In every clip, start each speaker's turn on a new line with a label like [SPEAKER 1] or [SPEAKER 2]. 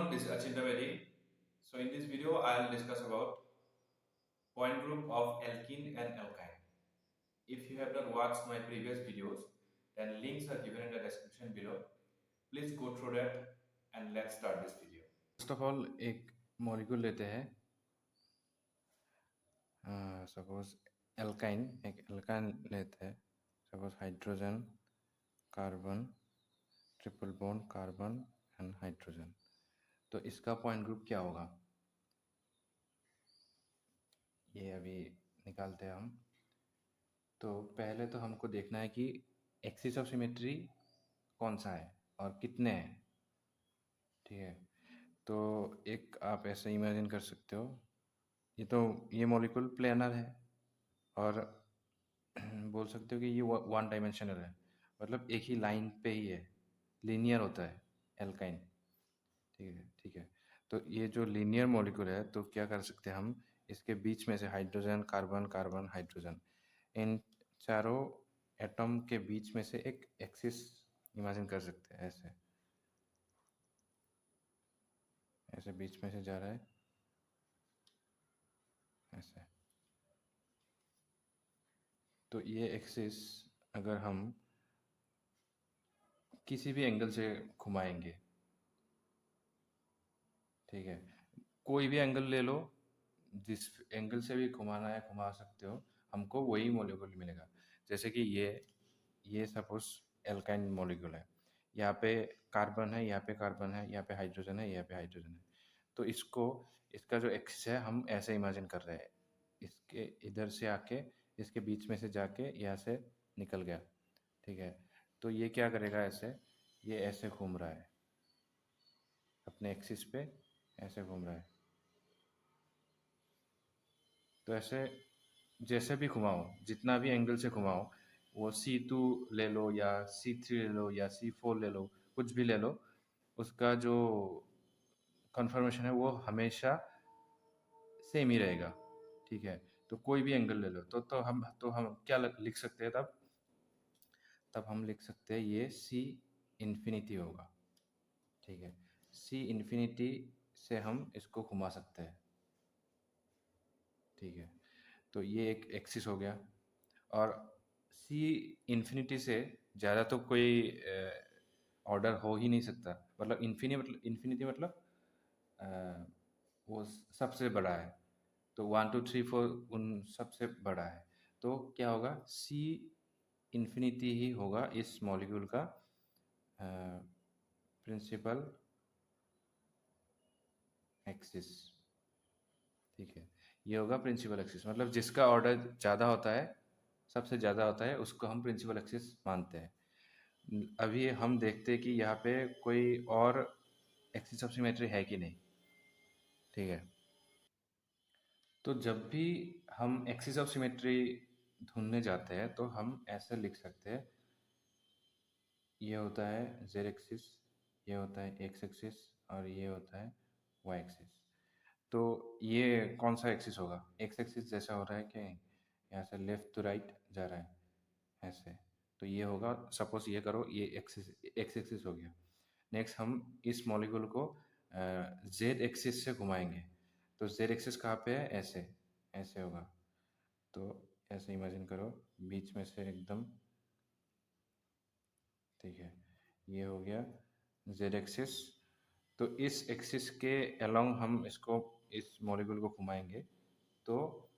[SPEAKER 1] everyone, this is Achinta Vedi. So in this video, I'll discuss about point group of alkene and alkyne. If you have not watched my previous videos, then links are given in the description below. Please go through that and let's start this video.
[SPEAKER 2] First of all एक molecule लेते हैं, suppose alkyne, एक alkyne लेते हैं, suppose hydrogen, carbon, triple bond carbon and hydrogen. तो इसका point group क्या होगा, ये अभी निकालते हैं हम। तो पहले तो हमको देखना है कि एक्सिस ऑफ सिमेट्री कौन सा है और कितने हैं। ठीक है, तो एक आप ऐसे इमेजिन कर सकते हो, ये मॉलिक्यूल प्लेनर है और बोल सकते हो कि ये वन डायमेंशनल है, मतलब एक ही लाइन पे ही है, लीनियर होता है एल्काइन। ठीक है, तो ये जो लीनियर मॉलिक्यूल है, तो क्या कर सकते हैं हम, इसके बीच में से हाइड्रोजन कार्बन कार्बन हाइड्रोजन, इन चारों एटम के बीच में से एक एक्सिस इमेजिन कर सकते हैं। ऐसे ऐसे बीच में से जा रहा है, ऐसे। तो ये एक्सिस अगर हम किसी भी एंगल से घुमाएंगे, ठीक है, कोई भी एंगल ले लो, जिस एंगल से भी घुमाना है घुमा सकते हो, हमको वही मॉलिक्यूल मिलेगा। जैसे कि ये सपोज एल्काइन मॉलिक्यूल है, यहाँ पे कार्बन है, यहाँ पे कार्बन है, यहाँ पे हाइड्रोजन है, यहाँ पे हाइड्रोजन है। तो इसका जो एक्सिस है हम ऐसे इमेजिन कर रहे हैं, इसके इधर से आके इसके बीच में से जाके यहाँ से निकल गया। ठीक है, तो ये क्या करेगा, ये ऐसे घूम रहा है अपने एक्सिस पे, ऐसे घूम रहा है। तो ऐसे जैसे भी घुमाओ, जितना भी एंगल से घुमाओ, वो C2 ले लो या C3 ले लो या C4 ले लो, कुछ भी ले लो, उसका जो कन्फर्मेशन है वो हमेशा सेम ही रहेगा। ठीक है, तो कोई भी एंगल ले लो, तो हम क्या लिख सकते हैं, तब हम लिख सकते हैं ये C इन्फिनिटी होगा। ठीक है, C इन्फिनिटी से हम इसको घुमा सकते हैं। ठीक है, तो ये एक एक्सिस हो गया। और C इन्फिनिटी से ज़्यादा तो कोई ऑर्डर हो ही नहीं सकता, मतलब इन्फिनिटी मतलब वो सबसे बड़ा है, तो 1 2 3 4 उन सबसे बड़ा है। तो क्या होगा, C इन्फिनिटी ही होगा इस मॉलिक्यूल का प्रिंसिपल एक्सिस। ठीक है, ये होगा प्रिंसिपल एक्सिस, मतलब जिसका ऑर्डर ज़्यादा होता है, सबसे ज़्यादा होता है, उसको हम प्रिंसिपल एक्सिस मानते हैं। अभी हम देखते हैं कि यहाँ पे कोई और एक्सिस ऑफ सिमेट्री है कि नहीं। ठीक है, तो जब भी हम एक्सिस ऑफ सिमेट्री ढूंढने जाते हैं, तो हम ऐसे लिख सकते हैं, ये होता है जेड एक्सिस, ये होता है एक्स एक्सिस और ये होता है वाई एक्सिस। तो ये कौन सा एक्सिस होगा, एक्स एक्सिस जैसा हो रहा है कि यहाँ से लेफ्ट टू राइट जा रहा है, ऐसे। तो ये होगा, सपोज ये करो, ये एक्स एक्सिस हो गया। नेक्स्ट हम इस मॉलिक्यूल को जेड एक्सिस से घुमाएंगे, तो जेड एक्सिस कहाँ पे है, ऐसे ऐसे होगा। तो ऐसे इमेजिन करो, बीच में से एकदम। ठीक है, ये हो गया जेड एक्सिस। तो इस एक्सिस के अलोंग हम इस मॉलिक्यूल को घुमाएंगे, तो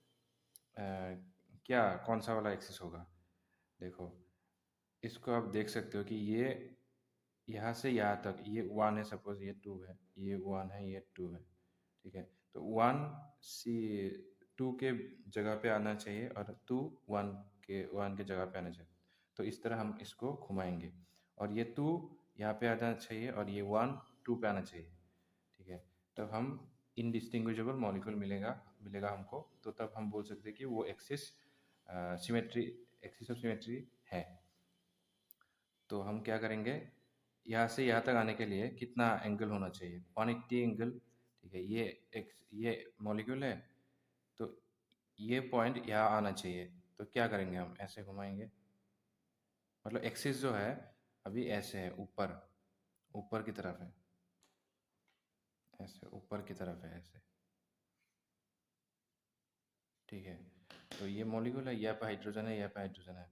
[SPEAKER 2] क्या कौन सा वाला एक्सिस होगा, देखो, इसको आप देख सकते हो कि ये यहाँ से यहाँ तक ये 1 है, सपोज ये 2 है, ये 1 है, ये 2 है। ठीक है, तो 1 2 के जगह पे आना चाहिए और 2 1 के जगह पे आना चाहिए। तो इस तरह हम इसको घुमाएंगे, और ये 2 यहाँ पे आना चाहिए और ये 1 2 पे आना चाहिए। ठीक है, तब हम इनडिस्टिंग्विशेबल मॉलिक्यूल मिलेगा हमको। तो तब हम बोल सकते हैं कि वो एक्सिस एक्सिस ऑफ सिमेट्री है। तो हम क्या करेंगे, यहाँ से यहाँ तक आने के लिए कितना एंगल होना चाहिए, 180 एंगल। ठीक है, ये मॉलिक्यूल है, तो ये पॉइंट यहाँ आना चाहिए। तो क्या करेंगे, हम ऐसे घुमाएंगे, मतलब एक्सिस जो है अभी ऐसे है, ऊपर ऊपर की तरफ है। ऐसे ऊपर की तरफ है ऐसे, ठीक है। तो ये मॉलिक्यूल है, यहाँ पे हाइड्रोजन है, यहाँ पे हाइड्रोजन है।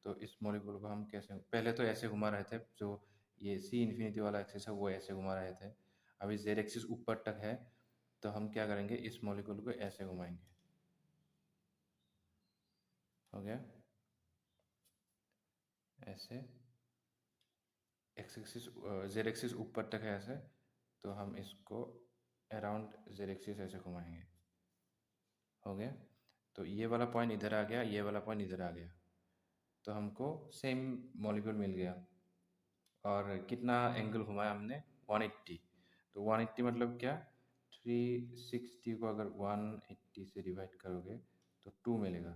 [SPEAKER 2] तो इस मॉलिक्यूल को हम कैसे, पहले तो ऐसे घुमा रहे थे, जो ये सी इन्फिनिटी वाला एक्सिस है वो ऐसे घुमा रहे थे। अभी जेड एक्सिस ऊपर तक है, तो हम क्या करेंगे, इस मॉलिक्यूल को ऐसे घुमाएंगे। हो गया ऐसे, एक्स एक्सिस जेड एक्सिस ऊपर तक है ऐसे, तो हम इसको अराउंड जेड एक्सिस ऐसे घुमाएंगे। हो गया। तो ये वाला पॉइंट इधर आ गया, ये वाला पॉइंट इधर आ गया, तो हमको सेम मॉलिक्यूल मिल गया। और कितना एंगल घुमाया हमने, 180। तो 180 मतलब क्या, 360 को अगर 180 से डिवाइड करोगे तो 2 मिलेगा।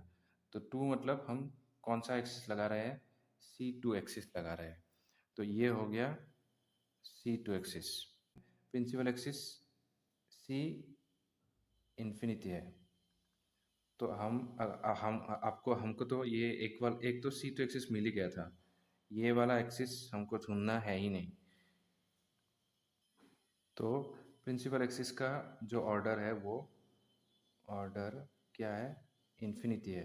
[SPEAKER 2] तो 2 मतलब हम कौन सा एक्सिस लगा रहे हैं, C2 एक्सिस लगा रहे हैं। तो ये हो गया C2 axis. Principal axis C infinity है। तो हम आपको हमको तो ये एक तो C2 एक्सिस मिल ही गया था, ये वाला एक्सिस हमको ढूंढना है ही नहीं। तो प्रिंसिपल एक्सिस का जो ऑर्डर है वो ऑर्डर क्या है, इन्फिनिटी है।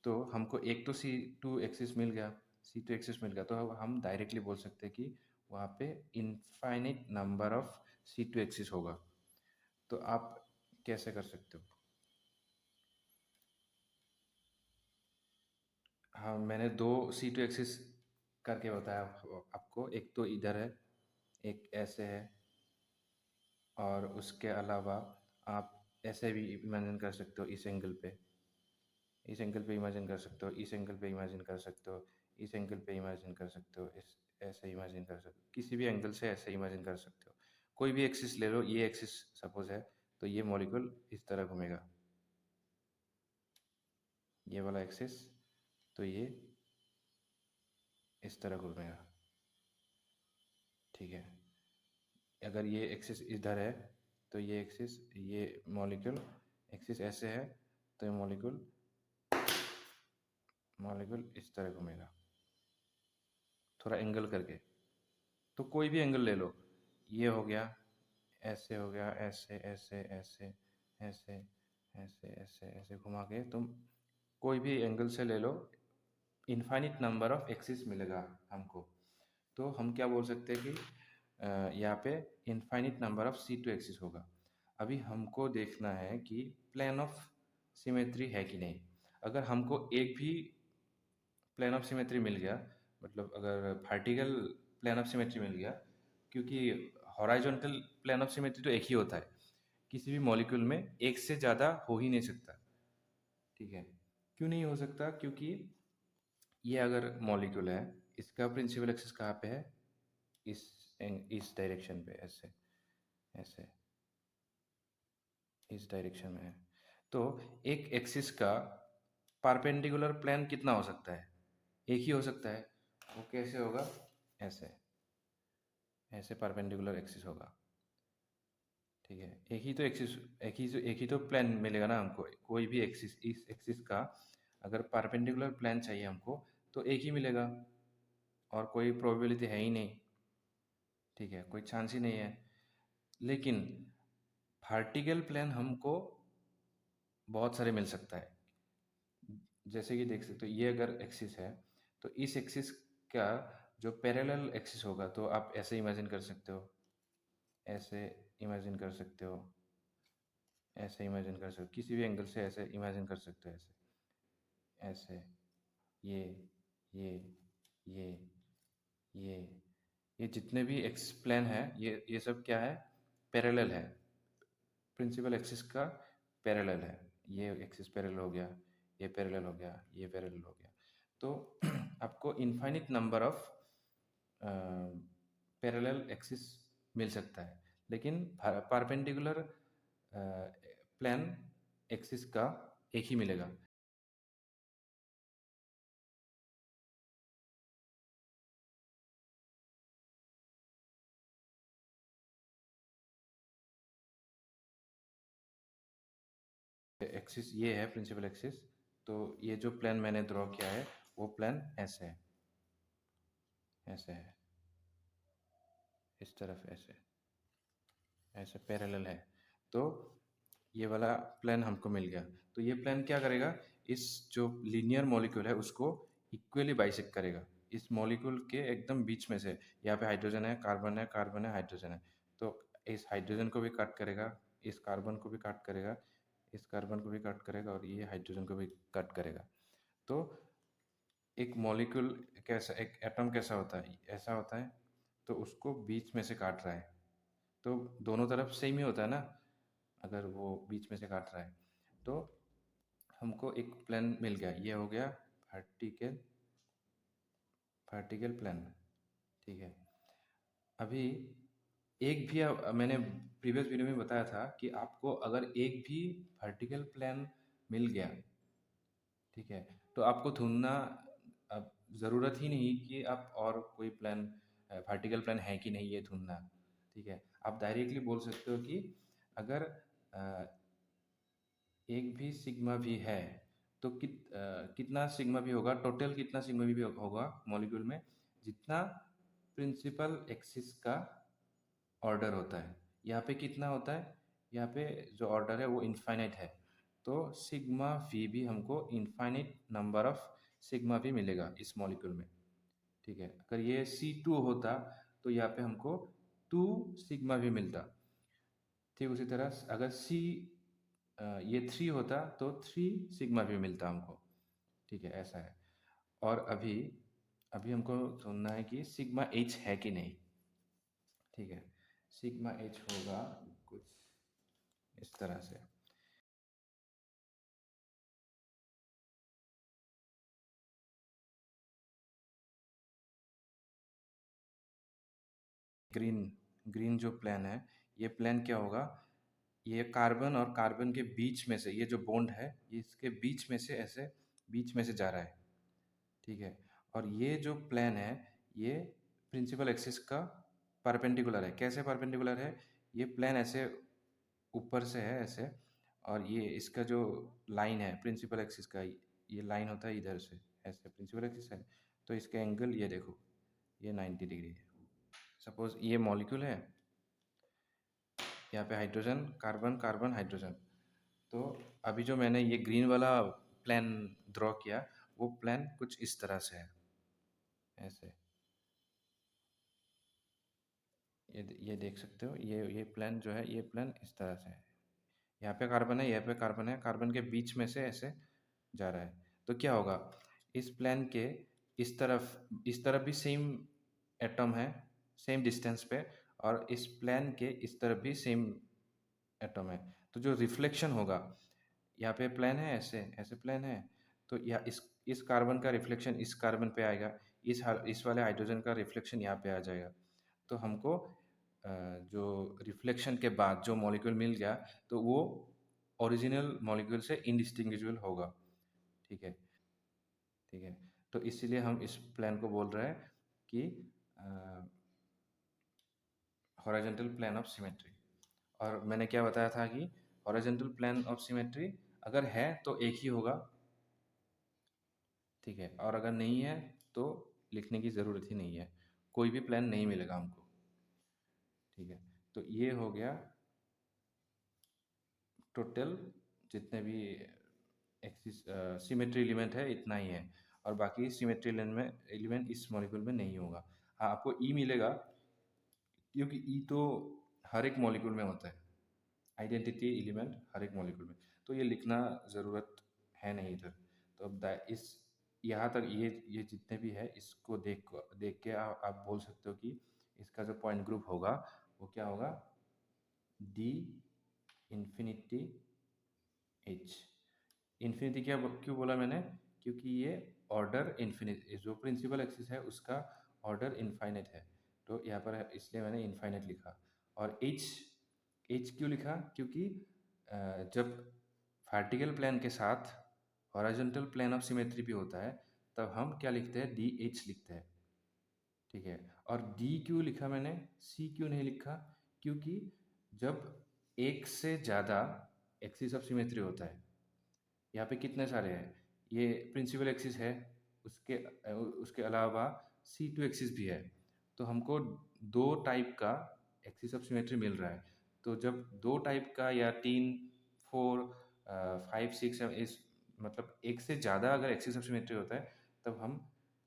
[SPEAKER 2] तो हमको एक तो C2 एक्सिस मिल गया, C2 एक्सिस मिल गया, तो अब हम डायरेक्टली बोल सकते हैं कि वहाँ पे infinite number of C2 axis होगा। तो आप कैसे कर सकते हो, हाँ मैंने दो C2 एक्सिस करके बताया आपको, एक तो इधर है, एक ऐसे है, और उसके अलावा आप ऐसे भी इमेजिन कर सकते हो, इस एंगल पे, इस एंगल पे इमेजिन कर सकते हो, इस एंगल पे इमेजिन कर सकते हो, इस एंगल पे इमेजिन कर सकते हो, इस ऐसे इमेजिन कर सकते हो, किसी भी एंगल से ऐसे इमेजिन कर सकते हो। कोई भी एक्सिस ले लो, ये एक्सिस सपोज है, तो ये मॉलिक्यूल इस तरह घूमेगा, ये वाला एक्सिस, तो ये इस तरह घूमेगा, ठीक है। अगर ये एक्सिस इधर है, तो ये एक्सिस, ये मॉलिक्यूल एक्सिस ऐसे है, तो ये मॉलिक्यूल मॉलिक्यूल इस तरह घूमेगा, थोड़ा एंगल करके। तो कोई भी एंगल ले लो, ये हो गया, ऐसे हो गया, ऐसे ऐसे ऐसे ऐसे ऐसे ऐसे ऐसे घुमा के तुम कोई भी एंगल से ले लो, इनफाइनिट नंबर ऑफ एक्सिस मिलेगा हमको। तो हम क्या बोल सकते हैं कि यहाँ पे infinite number of C2 axis होगा। अभी हमको देखना है कि प्लेन ऑफ सिमेट्री है कि नहीं। अगर हमको एक भी प्लेन ऑफ सिमेट्री मिल गया, मतलब अगर वर्टिकल प्लेन ऑफ सिमेट्री मिल गया, क्योंकि हॉराइजॉन्टल प्लेन ऑफ सिमेट्री तो एक ही होता है, किसी भी मॉलिक्यूल में एक से ज़्यादा हो ही नहीं सकता, ठीक है। क्यों नहीं हो सकता, क्योंकि ये अगर मॉलिक्यूल है, इसका प्रिंसिपल एक्सिस कहाँ पे है, इस इस डायरेक्शन पे, ऐसे ऐसे इस डायरेक्शन में है। तो एक एक्सिस का परपेंडिकुलर प्लेन कितना हो सकता है, एक ही हो सकता है। वो कैसे होगा, ऐसे ऐसे परपेंडिकुलर एक्सिस होगा, ठीक है। एक ही तो प्लेन मिलेगा ना हमको, कोई भी एक्सिस, इस एक्सिस का अगर परपेंडिकुलर प्लेन चाहिए हमको, तो एक ही मिलेगा, और कोई प्रोबेबिलिटी है ही नहीं, ठीक है, कोई चांस ही नहीं है। लेकिन वर्टिकल प्लेन हमको बहुत सारे मिल सकता है। जैसे कि देख सकते हो, ये अगर एक्सिस है, तो इस एक्सिस का जो पैरेलल एक्सिस होगा, तो आप ऐसे इमेजिन कर सकते हो, ऐसे इमेजिन कर सकते हो, ऐसे इमेजिन कर सकते हो, किसी भी एंगल से ऐसे इमेजिन कर सकते हो, ऐसे ऐसे, ये ये ये ये ये जितने भी एक्स प्लेन है, ये सब क्या है, पैरेलल है, प्रिंसिपल एक्सिस का पैरेलल है। ये एक्सिस पैरेलल हो गया, ये पैरेलल हो गया, ये पैरेलल हो गया। तो आपको infinite number of parallel axis मिल सकता है, लेकिन परपेंडिकुलर प्लेन एक्सिस का एक ही मिलेगा। एक्सिस ये है प्रिंसिपल एक्सिस, तो ये जो प्लेन मैंने ड्रॉ किया है, वो प्लेन ऐसे है, ऐसे है, इस तरफ ऐसे ऐसे पैरेलल है। तो ये वाला प्लेन हमको मिल गया। तो ये प्लेन क्या करेगा, इस जो लीनियर मॉलिक्यूल है उसको इक्वली बाइसेक्ट करेगा। इस मॉलिक्यूल के एकदम बीच में से, यहाँ पे हाइड्रोजन है, कार्बन है, कार्बन है, हाइड्रोजन है, तो इस हाइड्रोजन को भी कट करेगा, इस कार्बन को भी कट करेगा, इस कार्बन को भी कट करेगा, और ये हाइड्रोजन को भी कट करेगा। तो एक मॉलिक्यूल कैसा, एक एटम कैसा होता है, ऐसा होता है। तो उसको बीच में से काट रहा है, तो दोनों तरफ सेम ही होता है ना, अगर वो बीच में से काट रहा है। तो हमको एक प्लेन मिल गया, ये हो गया वर्टिकल वर्टिकल प्लेन। ठीक है। अभी एक भी मैंने प्रीवियस वीडियो में बताया था कि आपको अगर एक भी वर्टिकल प्लेन मिल गया, ठीक है, तो आपको ढूंढना अब ज़रूरत ही नहीं कि आप और कोई प्लान वर्टिकल प्लान है कि नहीं ये ढूंढना। ठीक है, आप डायरेक्टली बोल सकते हो कि अगर अ, एक भी सिग्मा भी है तो कितना सिग्मा भी होगा, टोटल कितना सिग्मा भी होगा मॉलिक्यूल में, जितना प्रिंसिपल एक्सिस का ऑर्डर होता है। यहाँ पे कितना होता है, यहाँ पे जो ऑर्डर है वो इनफाइनाइट है। तो सिग्मा वी भी हमको इनफाइनाइट नंबर ऑफ सिग्मा भी मिलेगा इस मॉलिक्यूल में। ठीक है, अगर ये C2 होता तो यहाँ पे हमको 2 सिग्मा भी मिलता। ठीक उसी तरह अगर ये 3 होता तो 3 सिग्मा भी मिलता हमको। ठीक है, ऐसा है। और अभी अभी हमको ढूंढना है कि सिग्मा H है कि नहीं। ठीक है, सिग्मा H होगा कुछ इस तरह से। ग्रीन ग्रीन जो प्लेन है, ये प्लेन क्या होगा, ये कार्बन और कार्बन के बीच में से, ये जो बॉन्ड है ये इसके बीच में से ऐसे बीच में से जा रहा है। ठीक है, और ये जो प्लेन है ये प्रिंसिपल एक्सिस का परपेंडिकुलर है। कैसे परपेंडिकुलर है, ये प्लेन ऐसे ऊपर से है ऐसे, और ये इसका जो लाइन है प्रिंसिपल एक्सिस का, ये लाइन होता है इधर से ऐसे, प्रिंसिपल एक्सिस है, तो इसका एंगल ये देखो, ये 90 डिग्री है। सपोज ये मॉलिक्यूल है, यहाँ पे हाइड्रोजन, कार्बन, कार्बन, हाइड्रोजन। तो अभी जो मैंने ये ग्रीन वाला प्लान ड्रॉ किया, वो प्लान कुछ इस तरह से है ऐसे। ये देख सकते हो, ये प्लान जो है, ये प्लान इस तरह से है। यहाँ पे कार्बन है, यहाँ पे कार्बन है, कार्बन के बीच में से ऐसे जा रहा है। तो क्या होगा, इस प्लान के इस तरफ भी सेम एटम है, सेम डिस्टेंस पे, और इस प्लान के इस तरफ भी सेम एटम है। तो जो रिफ्लेक्शन होगा, यहाँ पे प्लेन है, ऐसे ऐसे प्लेन है, तो या इस कार्बन का रिफ्लेक्शन इस कार्बन पे आएगा, इस वाले हाइड्रोजन का रिफ्लेक्शन यहाँ पे आ जाएगा। तो हमको जो रिफ्लेक्शन के बाद जो मॉलिक्यूल मिल गया, तो वो ओरिजिनल मॉलिक्यूल से इनडिस्टिंग्विशबल होगा। ठीक है, ठीक है। तो इसीलिए हम इस प्लान को बोल रहे हैं कि हॉरिजॉन्टल प्लेन ऑफ सिमेट्री। और मैंने क्या बताया था कि हॉरिजॉन्टल प्लेन ऑफ सिमेट्री अगर है तो एक ही होगा। ठीक है, और अगर नहीं है तो लिखने की ज़रूरत ही नहीं है, कोई भी प्लान नहीं मिलेगा हमको। ठीक है, तो ये हो गया टोटल जितने भी एक्सिस सिमेट्री एलिमेंट है, इतना ही है। और बाकी सिमेट्री एलिमेंट इस मॉलिक्यूल में नहीं होगा। हाँ, आपको ई मिलेगा, क्योंकि ई तो हर एक मॉलिक्यूल में होता है, आइडेंटिटी एलिमेंट हर एक मॉलिक्यूल में। तो ये लिखना ज़रूरत है नहीं इधर। तो अब इस यहाँ तक ये जितने भी है, इसको देख के आप बोल सकते हो कि इसका जो पॉइंट ग्रुप होगा वो क्या होगा, डी इन्फिनिटी एच। इन्फिनिटी क्या क्यों बोला मैंने, क्योंकि ये ऑर्डर इन्फिनिट, जो प्रिंसिपल एक्सिस है उसका ऑर्डर इनफाइनाइट है, तो यहाँ पर इसलिए मैंने इनफाइनाइट लिखा। और एच एच क्यों लिखा, क्योंकि जब वर्टिकल प्लेन के साथ हॉरिजॉन्टल प्लेन ऑफ सिमेट्री भी होता है, तब हम क्या लिखते हैं, डी एच लिखते हैं। ठीक है, और डी क्यों लिखा मैंने, सी क्यों नहीं लिखा, क्योंकि जब एक से ज़्यादा एक्सिस ऑफ सिमेट्री होता है, यहाँ पे कितने सारे हैं, ये प्रिंसिपल एक्सिस है, उसके उसके अलावा C2 एक्सिस भी है, तो हमको दो टाइप का एक्सिस ऑफ सिमेट्री मिल रहा है। तो जब 2 टाइप का या 3, 4, 5, 6, 7 इस मतलब एक से ज़्यादा अगर एक्सिस ऑफ सिमेट्री होता है, तब हम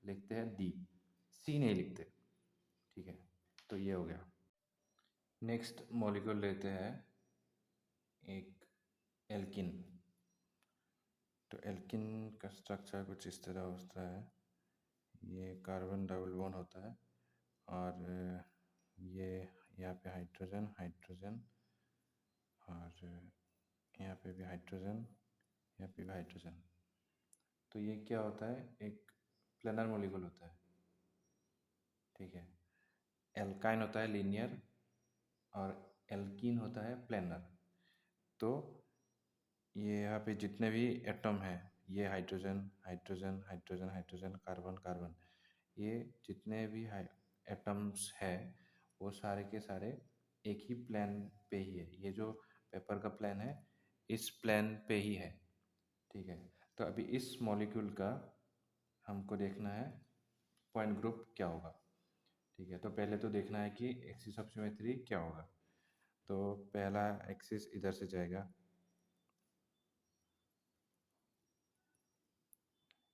[SPEAKER 2] लिखते हैं डी, सी नहीं लिखते, ठीक है? तो ये हो गया। नेक्स्ट मॉलिक्यूल लेते हैं एक एल्किन। तो एल्किन का स्ट्रक्चर कुछ इस तरह होता है। ये कार्बन डबल बॉन्ड होता है और ये यहाँ पे हाइड्रोजन हाइड्रोजन और यहाँ पे भी हाइड्रोजन, यहाँ पे भी हाइड्रोजन। तो ये क्या होता है, एक प्लेनर मॉलिक्यूल होता है, ठीक है? एल्काइन होता है लीनियर और एल्कीन होता है प्लेनर। तो ये यहाँ पे जितने भी एटम हैं, ये hydrogen hydrogen hydrogen hydrogen carbon carbon, ये जितने भी एटम्स हैं वो सारे के सारे एक ही प्लेन पे ही है। ये जो पेपर का प्लेन है इस प्लेन पे ही है, ठीक है? तो अभी इस मॉलिक्यूल का हमको देखना है पॉइंट ग्रुप क्या होगा, ठीक है? तो पहले तो देखना है कि एक्सिस ऑफ सिमेट्री क्या होगा। तो पहला एक्सिस इधर से जाएगा,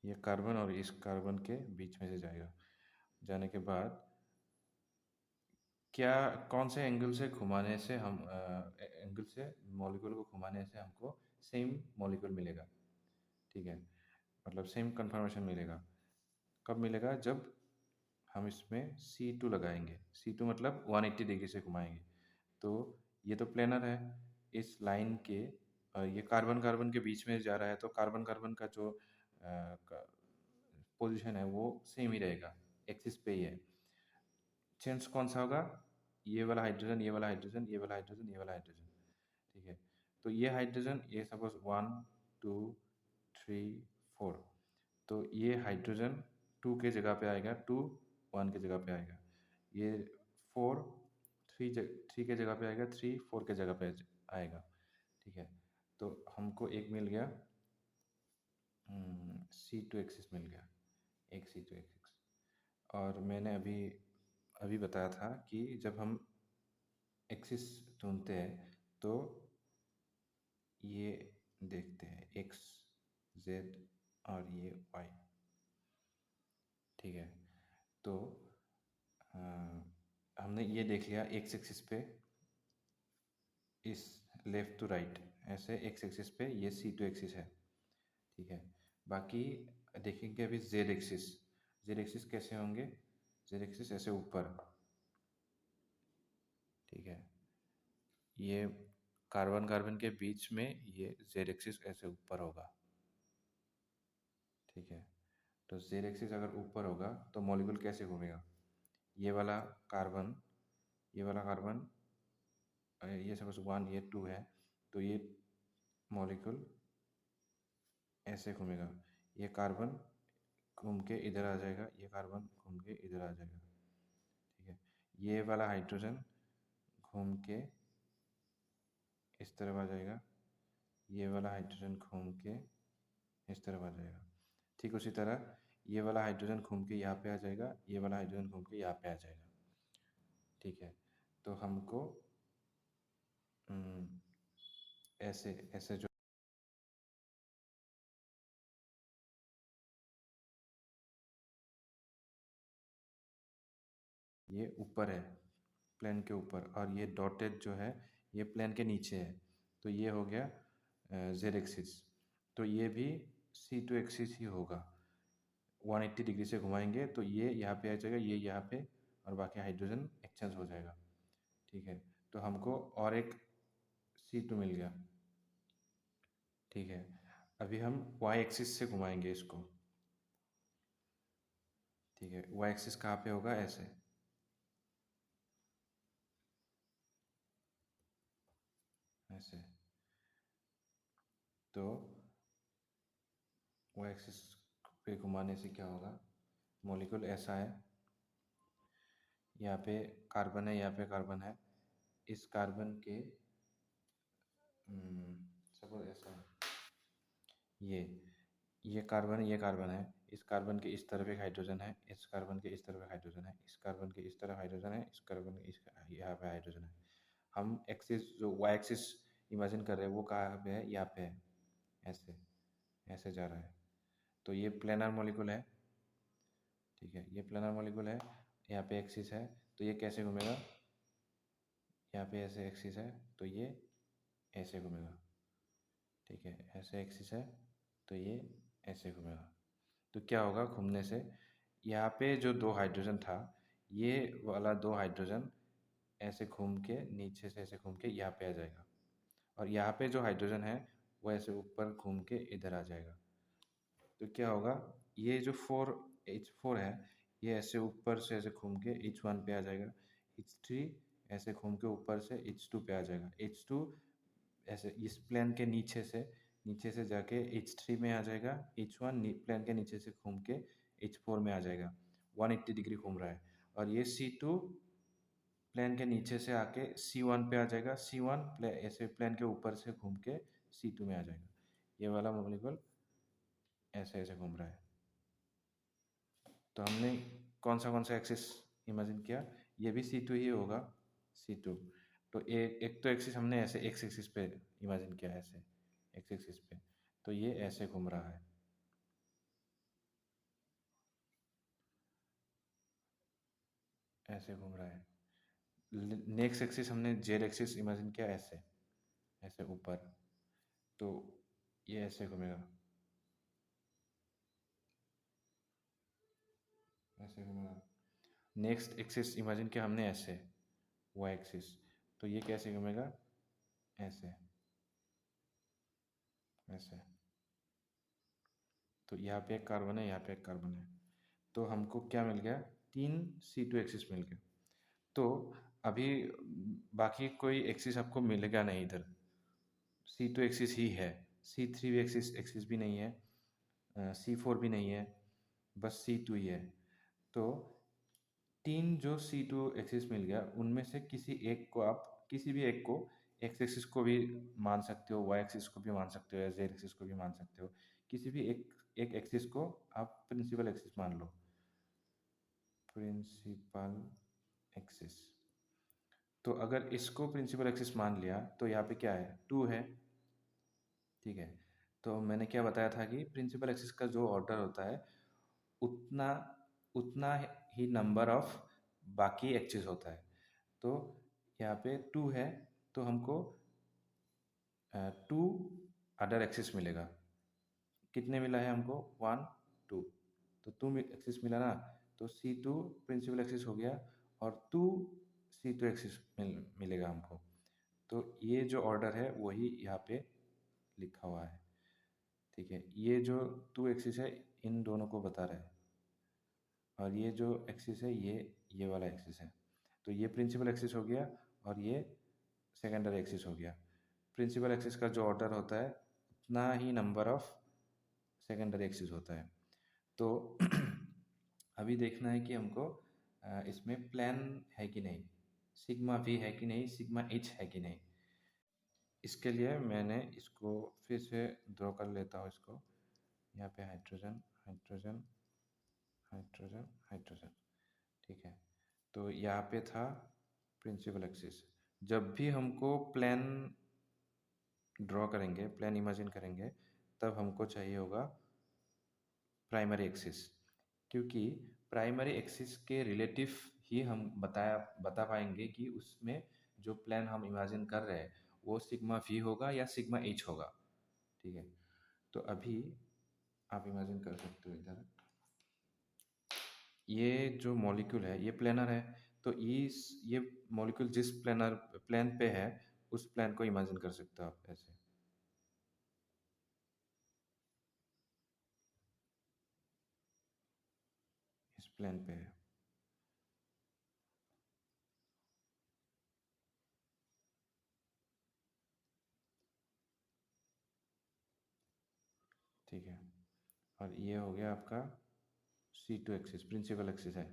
[SPEAKER 2] ये कार्बन और इस कार्बन के बीच में से जाएगा। जाने के बाद क्या कौन से एंगल से घुमाने से हम एंगल से मॉलिक्यूल को घुमाने से हमको सेम मॉलिक्यूल मिलेगा, ठीक है? मतलब सेम कन्फर्मेशन मिलेगा। कब मिलेगा? जब हम इसमें C2 लगाएंगे। C2 मतलब 180 डिग्री से घुमाएंगे। तो ये तो प्लेनर है, इस लाइन के ये कार्बन कार्बन के बीच में जा रहा है, तो कार्बन कार्बन का जो पोजीशन है वो सेम ही रहेगा, एक्सिस पे ही है। चेंज कौन सा होगा? ये वाला हाइड्रोजन, ये वाला हाइड्रोजन, ये वाला हाइड्रोजन, ये वाला हाइड्रोजन, ठीक है? तो ये हाइड्रोजन, ये सपोज 1 2 3 4, तो ये हाइड्रोजन 2 के जगह पे आएगा, 2 1 के जगह पे आएगा। ये 4 3 के जगह पे आएगा, 3 4 के जगह पे आएगा, ठीक है? तो हमको एक मिल गया C2 एक्सिस मिल गया, एक C2 एक्सिस। और मैंने अभी अभी बताया था कि जब हम एक्सिस ढूंढते हैं तो ये देखते हैं x z और ये y, ठीक है? तो हमने ये देख लिया x एक्सिस पे, इस लेफ्ट टू राइट ऐसे x एक्सिस पे ये C2 एक्सिस है, ठीक है? बाकी देखेंगे अभी z एक्सिस। z एक्सिस कैसे होंगे? z एक्सिस ऐसे ऊपर, ठीक है? ये कार्बन कार्बन के बीच में ये z एक्सिस ऐसे ऊपर होगा, ठीक है? तो z एक्सिस अगर ऊपर होगा तो मॉलिक्यूल कैसे घूमेगा? ये वाला कार्बन, ये वाला कार्बन, ये सपोज 1 ये 2 है, तो ये मॉलिक्यूल ऐसे घूमेगा। ये कार्बन घूम के इधर आ जाएगा, ये कार्बन घूम के इधर आ जाएगा, ठीक है? ये वाला हाइड्रोजन घूम के इस तरफ आ जाएगा, ये वाला हाइड्रोजन घूम के इस तरफ आ जाएगा। ठीक उसी तरह ये वाला हाइड्रोजन घूम के यहाँ पे आ जाएगा, ये वाला हाइड्रोजन घूम के यहाँ पे आ जाएगा, ठीक है? तो हमको ऐसे ऐसे जो ये ऊपर है प्लेन के ऊपर और ये डॉटेड जो है ये प्लेन के नीचे है, तो ये हो गया जेड एक्सिस। तो ये भी C2 एक्सिस ही होगा, 180 डिग्री से घुमाएंगे तो ये यहाँ पे आ जाएगा, ये यहाँ पे, और बाकी हाइड्रोजन एक्सचेंज हो जाएगा, ठीक है? तो हमको और एक C2 मिल गया, ठीक है? अभी हम y एक्सिस से घुमाएंगे इसको, ठीक है? y एक्सिस कहाँ पे होगा? ऐसे, ऐसे। तो y एक्सिस पे घुमाने से क्या होगा? मॉलिक्यूल ऐसा है, यहाँ पे कार्बन है, यहाँ पे कार्बन है, इस कार्बन के सपोज ऐसा है, ये कार्बन, ये कार्बन है, इस कार्बन के इस तरफ एक हाइड्रोजन है, इस कार्बन के इस तरफ हाइड्रोजन है, इस कार्बन के इस तरफ हाइड्रोजन है, इस कार्बन के इस यहाँ पे हाइड्रोजन है। हम एक्सिस जो वाई एक्सिस इमेजिन कर रहे हैं वो कहाँ पे है, यहाँ पे है, ऐसे ऐसे जा रहा है। तो ये प्लेनर मॉलिक्यूल है, ठीक है, ये प्लेनर मॉलिक्यूल है, यहाँ पे एक्सिस है, तो ये कैसे घूमेगा, यहाँ पे ऐसे एक्सिस है तो ये ऐसे घूमेगा, ठीक है, ऐसे एक्सिस है तो ये ऐसे घूमेगा। तो क्या होगा घूमने से, यहाँ पे जो दो हाइड्रोजन था, ये वाला दो हाइड्रोजन ऐसे घूम के नीचे से ऐसे घूम के यहाँ पे आ जाएगा, और यहाँ पे जो हाइड्रोजन है वो ऐसे ऊपर घूम के इधर आ जाएगा। तो क्या होगा, ये जो H4 है, ये ऐसे ऊपर से ऐसे घूम के H1 पे आ जाएगा, H3 ऐसे घूम के ऊपर से H2 पे आ जाएगा, H2 ऐसे इस प्लेन के नीचे से जाके H3 में आ जाएगा, H1 प्लेन के नीचे से घूम के H4 में आ जाएगा, 180 डिग्री घूम रहा है। और ये C2 प्लेन के नीचे से आके C1 पे आ जाएगा, C1 ऐसे प्लेन के ऊपर से घूम के C2 में आ जाएगा। ये वाला मॉलिक्यूल ऐसे ऐसे घूम रहा है। तो हमने कौन सा एक्सिस इमेजिन किया, ये भी C2 ही होगा, C2। तो एक तो एक्सिस हमने ऐसे एक्स एक्सिस पे इमेजिन किया, ऐसे एक्स एक्सिस पे, तो ये ऐसे घूम रहा है, ऐसे घूम रहा है। नेक्स्ट एक्सिस हमने जेड एक्सिस इमेजिन किया, ऐसे ऐसे ऊपर, तो ये ऐसे घूमेगा, ऐसे घूमेगा। नेक्स्ट एक्सिस इमेजिन किया हमने ऐसे, वाई एक्सिस, तो ये कैसे घूमेगा, ऐसे ऐसे। तो यहाँ पे एक कार्बन है, यहाँ पे एक कार्बन है, तो हमको क्या मिल गया, 3 C2 एक्सिस मिल गया। तो अभी बाकी कोई एक्सिस आपको मिलेगा नहीं इधर, C2 एक्सिस ही है, C3 भी एक्सिस भी नहीं है, C4 भी नहीं है, बस C2 ही है। तो 3 जो C2 एक्सिस मिल गया, उनमें से किसी एक को आप, किसी भी एक को, एक्स एक्सिस को भी मान सकते हो, वाई एक्सिस को भी मान सकते हो, या जेड एक्सिस को भी मान सकते हो, किसी भी एक एक्सिस को आप प्रिंसिपल एक्सिस मान लो, प्रिंसिपल एक्सिस। तो अगर इसको प्रिंसिपल एक्सिस मान लिया तो यहाँ पे क्या है, 2 है, ठीक है। तो मैंने क्या बताया था कि प्रिंसिपल एक्सिस का जो ऑर्डर होता है, उतना उतना ही नंबर ऑफ बाकी एक्सिस होता है। तो यहाँ पे 2 है, तो हमको 2 अदर एक्सिस मिलेगा। कितने मिला है हमको, 1 2, तो 2 एक्सिस मिला ना, तो C2 प्रिंसिपल एक्सिस हो गया, और 2 C2 एक्सिस मिलेगा हमको। तो ये जो ऑर्डर है वही यहाँ पे लिखा हुआ है, ठीक है। ये जो 2 एक्सिस है इन दोनों को बता रहा है, और ये जो एक्सिस है ये वाला एक्सिस है। तो ये प्रिंसिपल एक्सिस हो गया, और ये सेकेंडरी एक्सिस हो गया। प्रिंसिपल एक्सिस का जो ऑर्डर होता है उतना ही नंबर ऑफ सेकेंडरी एक्सिस होता है। तो अभी देखना है कि हमको इसमें प्लान है कि नहीं, सिग्मा वी है कि नहीं, सिग्मा एच है कि नहीं। इसके लिए मैंने इसको फिर से ड्रॉ कर लेता हूँ इसको। यहाँ पे हाइड्रोजन हाइड्रोजन हाइड्रोजन हाइड्रोजन, ठीक है। तो यहाँ पे था प्रिंसिपल एक्सिस। जब भी हमको प्लान ड्रॉ करेंगे, प्लान इमेजिन करेंगे, तब हमको चाहिए होगा प्राइमरी एक्सिस, क्योंकि प्राइमरी एक्सिस के रिलेटिव ही हम बता पाएंगे कि उसमें जो प्लान हम इमेजिन कर रहे हैं वो सिग्मा वी होगा या सिग्मा एच होगा, ठीक है। तो अभी आप इमेजिन कर सकते हो, इधर ये जो मॉलिक्यूल है ये प्लेनर है, तो ये मॉलिक्यूल जिस प्लेन पे है उस प्लेन को इमेजिन कर सकते हो आप, ऐसे इस प्लेन पे है, ठीक है। और ये हो गया आपका C2 एक्सिस, प्रिंसिपल एक्सिस है,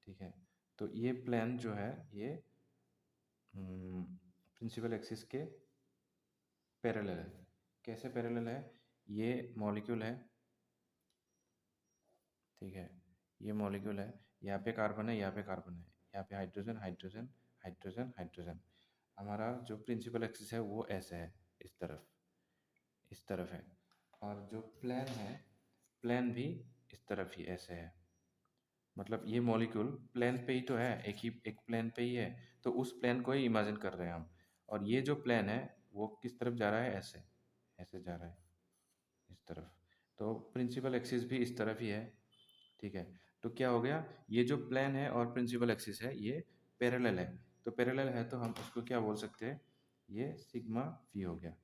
[SPEAKER 2] ठीक है। तो ये प्लेन जो है ये प्रिंसिपल एक्सिस के पैरेलल है। कैसे पैरेलल है, ये मॉलिक्यूल है, ठीक है, ये मॉलिक्यूल है, यहाँ पे कार्बन है, यहाँ पे कार्बन है, यहाँ पे हाइड्रोजन हाइड्रोजन हाइड्रोजन हाइड्रोजन, हमारा जो प्रिंसिपल एक्सिस है वो ऐसे है, इस तरफ है, और जो प्लेन है, प्लेन भी इस तरफ ही ऐसे है। मतलब ये मॉलिक्यूल प्लेन पे ही तो है, एक प्लेन पे ही है, तो उस प्लेन को ही इमेजिन कर रहे हैं हम। और ये जो प्लेन है वो किस तरफ जा रहा है, ऐसे ऐसे जा रहा है, इस तरफ। तो प्रिंसिपल एक्सिस भी इस तरफ ही है, ठीक है। तो क्या हो गया, ये जो प्लेन है और प्रिंसिपल एक्सिस है ये पैरेलल है। तो पैरेलल है तो हम उसको क्या बोल सकते हैं, ये सिग्मा वी हो गया,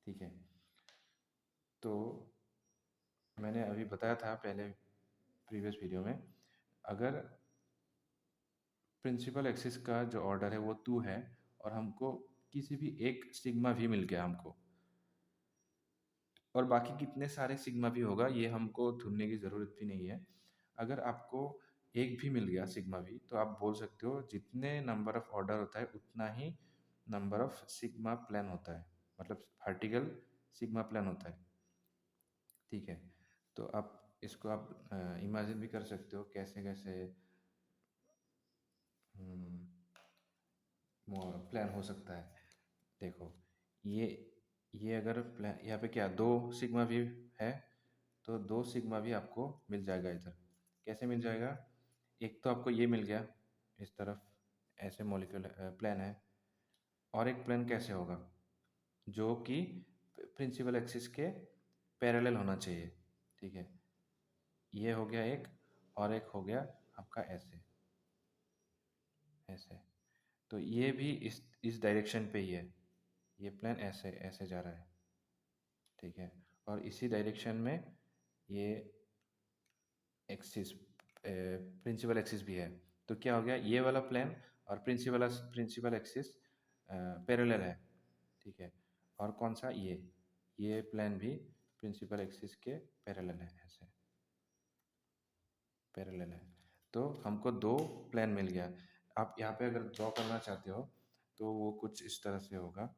[SPEAKER 2] ठीक है। तो मैंने अभी बताया था पहले प्रीवियस वीडियो में, अगर प्रिंसिपल एक्सिस का जो ऑर्डर है वो 2 है और हमको किसी भी एक सिग्मा भी मिल गया हमको, और बाकी कितने सारे सिग्मा भी होगा ये हमको ढूंढने की ज़रूरत भी नहीं है। अगर आपको एक भी मिल गया सिग्मा भी तो आप बोल सकते हो जितने नंबर ऑफ ऑर्डर होता है उतना ही नंबर ऑफ सिग्मा प्लेन होता है, मतलब वर्टिकल सिग्मा प्लेन होता है, ठीक है। तो आप इसको आप इमेजिन भी कर सकते हो कैसे कैसे प्लान हो सकता है। देखो, ये ये अगर प्लान यहाँ पे क्या दो सिग्मा भी है, तो दो सिग्मा भी आपको मिल जाएगा इधर। कैसे मिल जाएगा, एक तो आपको ये मिल गया इस तरफ, ऐसे मॉलिक्यूल प्लान है, और एक प्लान कैसे होगा जो कि प्रिंसिपल एक्सिस के पैरेलल होना चाहिए, ठीक है। ये हो गया एक, और एक हो गया आपका ऐसे ऐसे। तो ये भी इस डायरेक्शन पे ही है, ये प्लान ऐसे ऐसे जा रहा है, ठीक है। और इसी डायरेक्शन में ये एक्सिस प्रिंसिपल एक्सिस भी है। तो क्या हो गया, ये वाला प्लान और प्रिंसिपल एक्सिस पैरेलल है, ठीक है। और कौन सा, ये प्लान भी प्रिंसिपल एक्सिस के पैरेलल है, ऐसे पैरेलल है। तो हमको दो प्लान मिल गया। आप यहाँ पे अगर ड्रॉ करना चाहते हो तो वो कुछ इस तरह से होगा।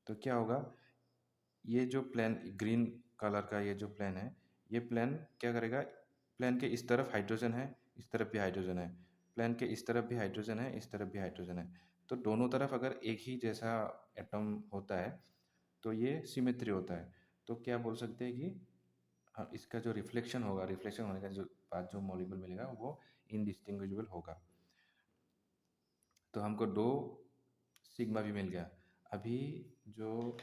[SPEAKER 2] तो क्या होगा, ये जो प्लेन ग्रीन कलर का ये जो प्लेन है, ये प्लेन क्या करेगा, प्लेन के इस तरफ हाइड्रोजन है, इस तरफ भी हाइड्रोजन है, प्लेन के इस तरफ भी हाइड्रोजन है, इस तरफ भी हाइड्रोजन है। तो दोनों तरफ अगर एक ही जैसा एटम होता है तो ये सिमेट्री होता है। तो क्या बोल सकते हैं कि हाँ, इसका जो रिफ्लेक्शन होगा, रिफ्लेक्शन होने का जो बाद जो मॉलिक्यूल मिलेगा वो इनडिस्टिंग्विशेबल होगा। तो हमको दो सिग्मा भी मिल गया। अभी जो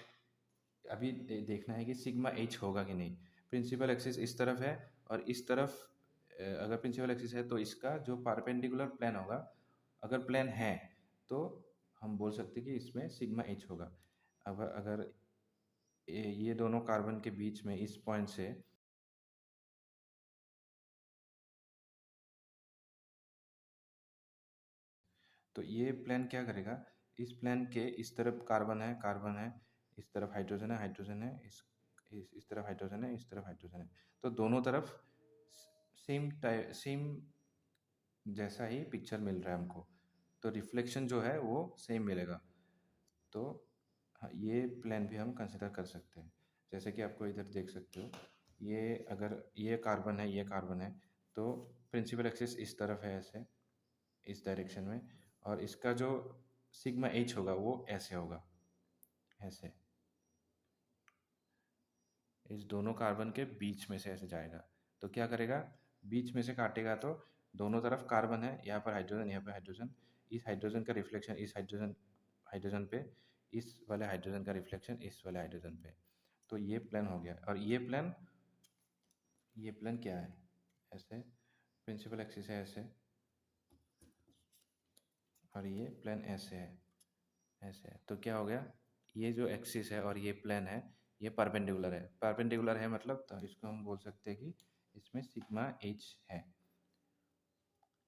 [SPEAKER 2] अभी देखना है कि सिग्मा एच होगा कि नहीं। प्रिंसिपल एक्सिस इस तरफ है और इस तरफ अगर प्रिंसिपल एक्सिस है तो इसका जो परपेंडिकुलर प्लेन होगा, अगर प्लेन है तो हम बोल सकते हैं कि इसमें सिग्मा एच होगा। अब अगर ये दोनों कार्बन के बीच में इस पॉइंट से, तो ये प्लेन क्या करेगा, इस प्लेन के इस तरफ कार्बन है, इस तरफ हाइड्रोजन है, इस तरफ हाइड्रोजन है, इस तरफ हाइड्रोजन है। तो दोनों तरफ सेम जैसा ही पिक्चर मिल रहा है हमको, तो रिफ्लेक्शन जो है वो सेम मिलेगा। तो हाँ, ये प्लेन भी हम कंसिडर कर सकते हैं। जैसे कि आपको इधर देख सकते हो, ये अगर ये कार्बन है, ये कार्बन है, तो प्रिंसिपल एक्सिस इस तरफ है, ऐसे इस डायरेक्शन में, और इसका जो सिग्मा एच होगा वो ऐसे होगा, ऐसे इस दोनों कार्बन के बीच में से ऐसे जाएगा। तो क्या करेगा, बीच में से काटेगा तो दोनों तरफ कार्बन है, यहाँ पर हाइड्रोजन, यहाँ पर हाइड्रोजन, इस हाइड्रोजन का रिफ्लेक्शन इस हाइड्रोजन पे, इस वाले हाइड्रोजन का रिफ्लेक्शन इस वाले हाइड्रोजन पे। तो ये प्लान हो गया। और ये प्लान क्या है, ऐसे प्रिंसिपल एक्सिस है ऐसे, और ये प्लान ऐसे है, ऐसे है। तो क्या हो गया, ये जो एक्सिस है और ये प्लेन है, ये परपेंडिकुलर है मतलब, तो इसको हम बोल सकते हैं कि इसमें सिग्मा एच है,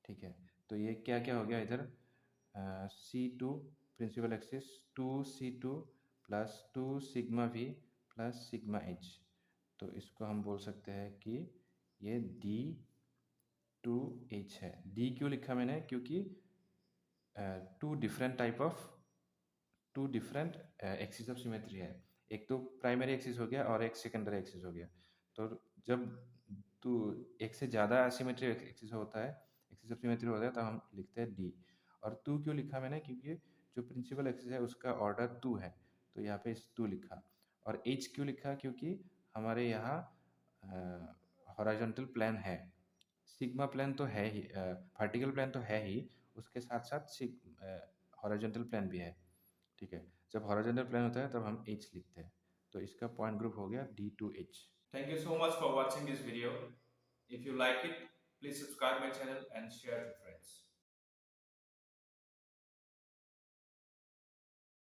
[SPEAKER 2] ठीक है। तो ये क्या क्या हो गया इधर, C2 principal axis 2C2 plus 2 sigma V plus sigma H। तो इसको हम बोल सकते हैं कि ये D2H है। D क्यों लिखा मैंने, क्योंकि two different axis of symmetry है। एक तो प्राइमरी एक्सिस हो गया और एक सेकेंडरी एक्सिस हो गया। तो जब टू एक से ज़्यादा एसिमेट्री एक्सिस होता है, एक्सिस ऑफ सिमेट्री होता है, तो हम लिखते हैं डी। और टू क्यों लिखा मैंने, क्योंकि जो प्रिंसिपल एक्सिस है उसका ऑर्डर टू है, तो यहाँ पे टू लिखा। और एच क्यों लिखा, क्योंकि हमारे यहाँ हॉरिजॉन्टल प्लेन है, सिग्मा प्लेन तो है ही, वर्टिकल प्लेन तो है ही, उसके साथ साथ हॉरिजॉन्टल प्लेन भी है। ठीक है, जब हॉरिजॉन्टल प्लेन होता है तब हम एच लिखते हैं। तो इसका पॉइंट ग्रुप हो गया D two H.
[SPEAKER 1] Thank you so much for watching this video. If you like it, please subscribe my channel and share to friends.